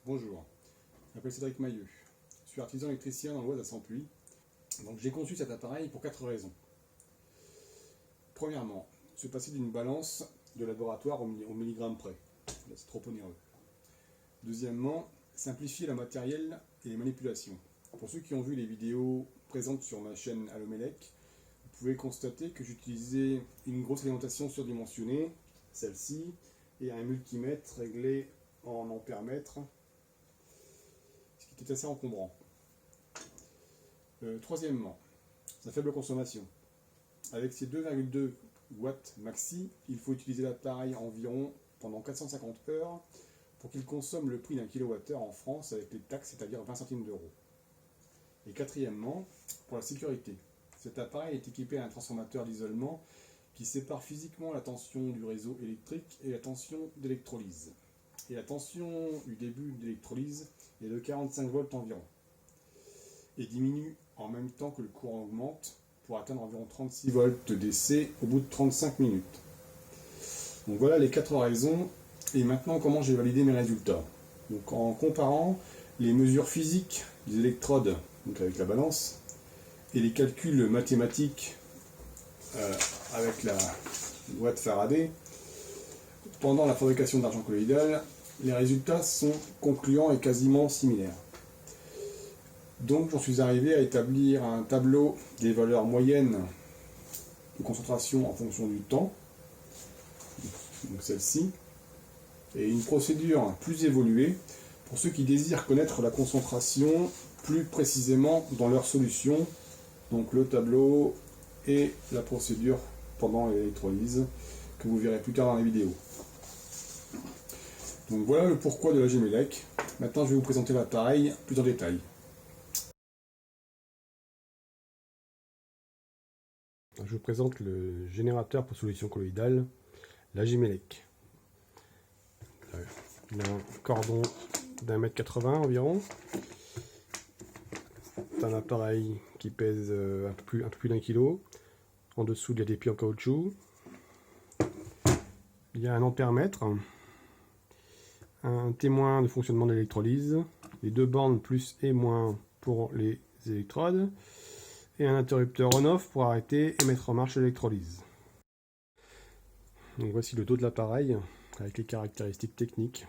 Bonjour, je m'appelle Cédric Mailleux, je suis artisan électricien dans l'Oise à Sampuy. Donc j'ai conçu cet appareil pour 4 raisons. Premièrement, se passer d'une balance de laboratoire au milligramme près, c'est trop onéreux. Deuxièmement, simplifier le matériel et les manipulations. Pour ceux qui ont vu les vidéos présentes sur ma chaîne Allomelec, vous pouvez constater que j'utilisais une grosse alimentation surdimensionnée, celle-ci, et un multimètre réglé en ampères-mètres, ce qui était assez encombrant. Troisièmement, sa faible consommation. Avec ses 2,2 watts maxi, il faut utiliser l'appareil environ pendant 450 heures pour qu'il consomme le prix d'un kilowattheure en France avec les taxes, c'est-à-dire 20 centimes d'euros. Et quatrièmement, pour la sécurité. Cet appareil est équipé d'un transformateur d'isolement qui sépare physiquement la tension du réseau électrique et la tension d'électrolyse. Et la tension du début d'électrolyse est de 45 volts environ. Et diminue en même temps que le courant augmente pour atteindre environ 36 volts DC au bout de 35 minutes. Donc voilà les 4 raisons. Et maintenant, comment j'ai validé mes résultats. Donc en comparant les mesures physiques des électrodes, donc avec la balance, et les calculs mathématiques avec la loi de Faraday, pendant la fabrication d'argent colloïdal, les résultats sont concluants et quasiment similaires. Donc j'en suis arrivé à établir un tableau des valeurs moyennes de concentration en fonction du temps, donc celle-ci, et une procédure plus évoluée pour ceux qui désirent connaître la concentration plus précisément dans leur solution, donc le tableau et la procédure pendant l'électrolyse que vous verrez plus tard dans la vidéo. Donc voilà le pourquoi de la Gemelec. Maintenant je vais vous présenter l'appareil plus en détail. Je vous présente le générateur pour solution colloïdale, la Gemelec. Il a un cordon d'1,80 m environ. C'est un appareil qui pèse un peu plus d'1 kg. En dessous, il y a des pieds en caoutchouc. Il y a un ampère-mètre, un témoin de fonctionnement de l'électrolyse, les 2 bornes plus et moins pour les électrodes, et un interrupteur on-off pour arrêter et mettre en marche l'électrolyse. Donc voici le dos de l'appareil avec les caractéristiques techniques.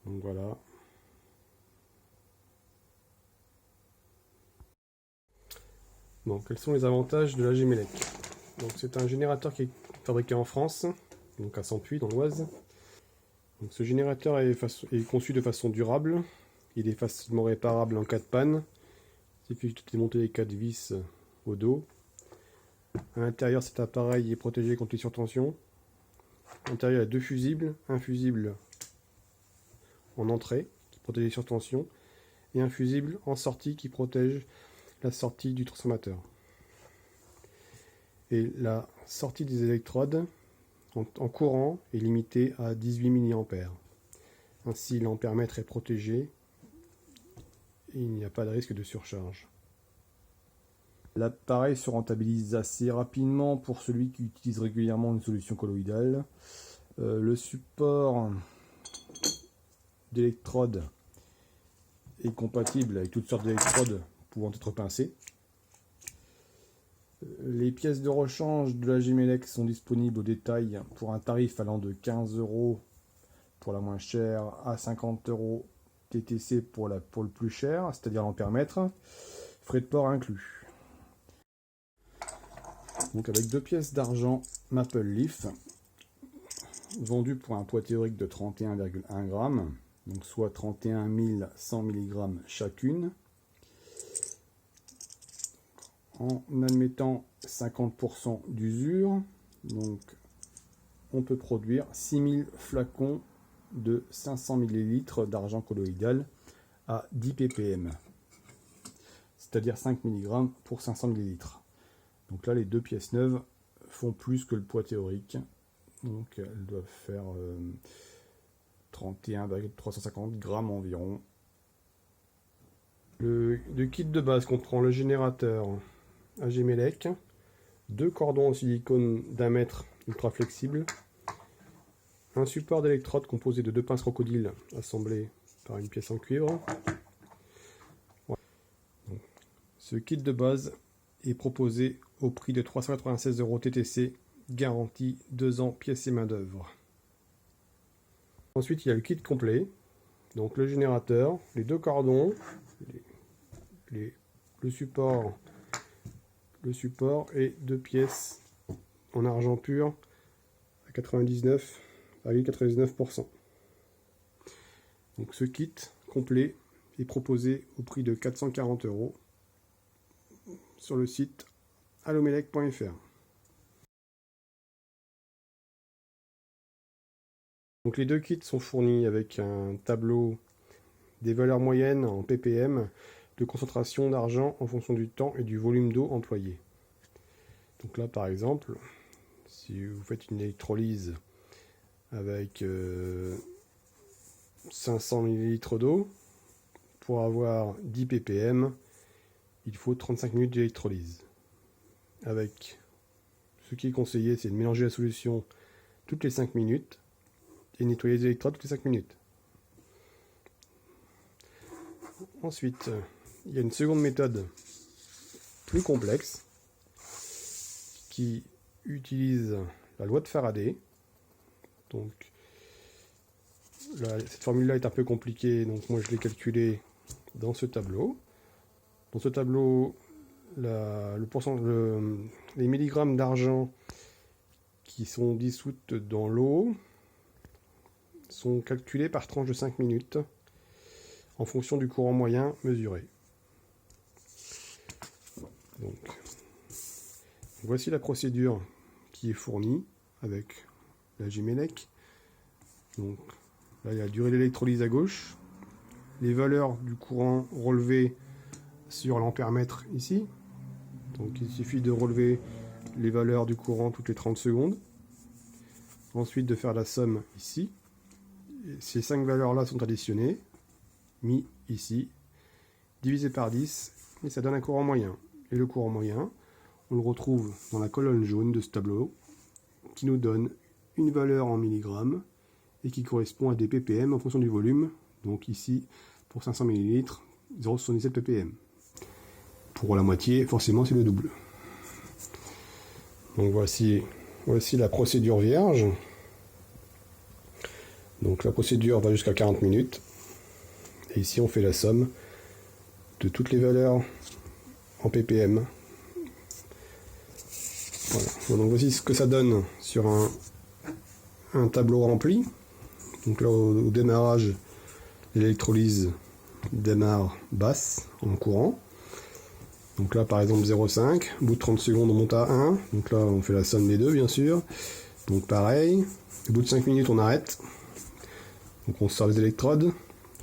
Donc voilà. Donc quels sont les avantages de la Gemelec? Donc c'est un générateur qui est fabriqué en France, donc à Sampuy dans l'Oise. Donc ce générateur est conçu de façon durable. Il est facilement réparable en cas de panne. Il suffit de démonter les 4 vis au dos. À l'intérieur, cet appareil est protégé contre les surtensions. À l'intérieur, il y a 2 fusibles. Un fusible en entrée qui protège les surtensions et un fusible en sortie qui protège la sortie du transformateur. Et la sortie des électrodes en courant est limitée à 18 mA. Ainsi, l'ampère-mètre est protégé et il n'y a pas de risque de surcharge. L'appareil se rentabilise assez rapidement pour celui qui utilise régulièrement une solution colloïdale. Le support d'électrodes est compatible avec toutes sortes d'électrodes pouvant être pincées. Les pièces de rechange de la Gemelec sont disponibles au détail pour un tarif allant de 15 € pour la moins chère à 50 € TTC pour le plus cher, c'est-à-dire l'ampère-mètre, frais de port inclus. Donc avec 2 pièces d'argent Maple Leaf, vendues pour un poids théorique de 31,1 g, donc soit 31 100 mg chacune, en admettant 50% d'usure, donc on peut produire 6000 flacons de 500 ml d'argent colloïdal à 10 ppm, c'est-à-dire 5 mg pour 500 ml. Donc là, les 2 pièces neuves font plus que le poids théorique, donc elles doivent faire 31,350 g environ. Le kit de base comprend le générateur à Gemelec, 2 cordons en silicone d'1 mètre ultra flexibles, un support d'électrode composé de 2 pinces crocodiles assemblées par une pièce en cuivre. Voilà. Donc, ce kit de base est proposé au prix de 396 € TTC, garantie 2 ans pièces et main d'œuvre. Ensuite, il y a le kit complet, donc le générateur, les 2 cordons, le support et 2 pièces en argent pur à 99,99%. Donc ce kit complet est proposé au prix de 440 € sur le site allomelec.fr. Donc les 2 kits sont fournis avec un tableau des valeurs moyennes en ppm de concentration d'argent en fonction du temps et du volume d'eau employé. Donc là par exemple, si vous faites une électrolyse avec 500 ml d'eau, pour avoir 10 ppm, il faut 35 minutes d'électrolyse. Avec ce qui est conseillé, c'est de mélanger la solution toutes les 5 minutes et nettoyer les électrodes toutes les 5 minutes. Ensuite, il y a une seconde méthode plus complexe qui utilise la loi de Faraday. Donc, cette formule-là est un peu compliquée, donc moi je l'ai calculée dans ce tableau. Dans ce tableau, les milligrammes d'argent qui sont dissoutes dans l'eau sont calculés par tranche de 5 minutes en fonction du courant moyen mesuré. Donc, voici la procédure qui est fournie avec la Gmelec. Donc là, il y a la durée de l'électrolyse à gauche, les valeurs du courant relevées sur l'ampèremètre ici. Donc il suffit de relever les valeurs du courant toutes les 30 secondes. Ensuite de faire la somme ici. Et ces 5 valeurs-là sont additionnées, mis ici, divisé par 10, et ça donne un courant moyen. Et le courant moyen, on le retrouve dans la colonne jaune de ce tableau, qui nous donne une valeur en milligrammes, et qui correspond à des ppm en fonction du volume. Donc ici, pour 500 ml, 0,77 ppm. Pour la moitié, forcément, c'est le double. Donc voici la procédure vierge. Donc la procédure va jusqu'à 40 minutes. Et ici, on fait la somme de toutes les valeurs en ppm. Voilà. Donc voici ce que ça donne sur un tableau rempli. Donc là, au démarrage, l'électrolyse démarre basse en courant. Donc là, par exemple, 0,5. Au bout de 30 secondes, on monte à 1. Donc là, on fait la somme des deux, bien sûr. Donc pareil. Au bout de 5 minutes, on arrête. Donc on sort les électrodes.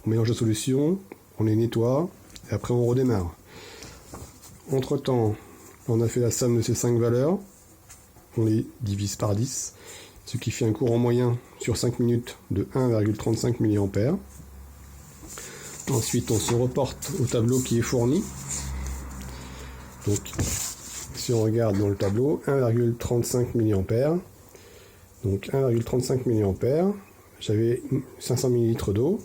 On mélange la solution. On les nettoie. Et après, on redémarre. Entre-temps, on a fait la somme de ces 5 valeurs. On les divise par 10. Ce qui fait un courant moyen sur 5 minutes de 1,35 mA. Ensuite, on se reporte au tableau qui est fourni. Donc, si on regarde dans le tableau, 1,35 mA. Donc, 1,35 mA, j'avais 500 ml d'eau.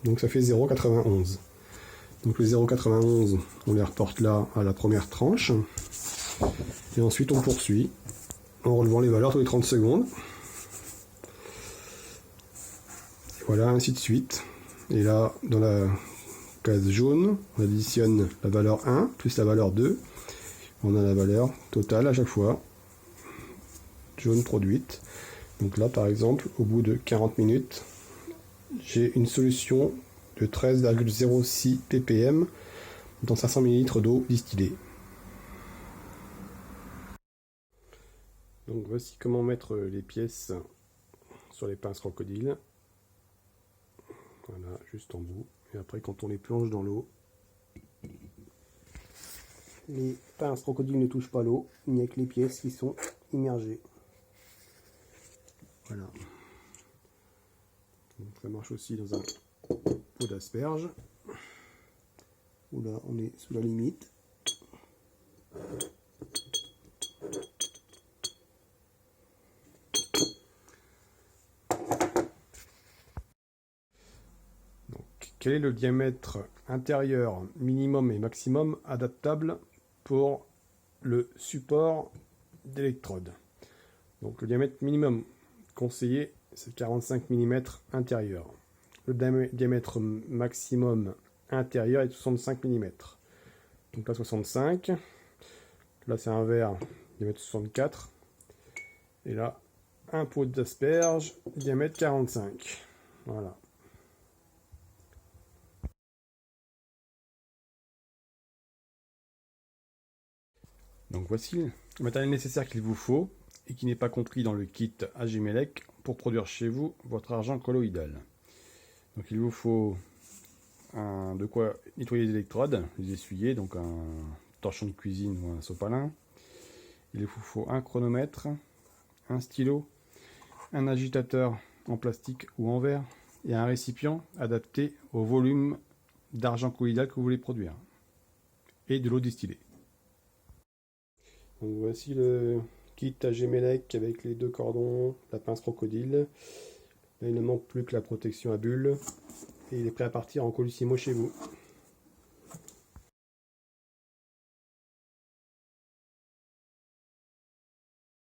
Donc, ça fait 0,91. Donc, les 0,91, on les reporte là à la première tranche. Et ensuite, on poursuit en relevant les valeurs tous les 30 secondes. Et voilà, ainsi de suite. Et là, dans la case jaune, on additionne la valeur 1 plus la valeur 2. On a la valeur totale à chaque fois, jaune produite. Donc là, par exemple, au bout de 40 minutes, j'ai une solution de 13,06 ppm dans 500 ml d'eau distillée. Donc voici comment mettre les pièces sur les pinces crocodiles. Voilà, juste en bout. Et après, quand on les plonge dans l'eau, les pinces crocodiles ne touchent pas l'eau, il n'y a que les pièces qui sont immergées. Voilà. Donc, ça marche aussi dans un pot d'asperges, où là on est sous la limite. quel est le diamètre intérieur minimum et maximum adaptable pour le support d'électrode? Donc le diamètre minimum conseillé, c'est 45 mm intérieur. Le diamètre maximum intérieur est de 65 mm. Donc là 65. Là c'est un verre, diamètre 64. Et là, un pot d'asperges, diamètre 45. Voilà. Donc voici le matériel nécessaire qu'il vous faut et qui n'est pas compris dans le kit AGMELEC pour produire chez vous votre argent colloïdal. Donc il vous faut de quoi nettoyer les électrodes, les essuyer, donc un torchon de cuisine ou un sopalin. Il vous faut un chronomètre, un stylo, un agitateur en plastique ou en verre et un récipient adapté au volume d'argent colloïdal que vous voulez produire et de l'eau distillée. Donc voici le kit AGMELEC avec les 2 cordons, la pince crocodile. Là, il ne manque plus que la protection à bulles et il est prêt à partir en Colissimo chez vous.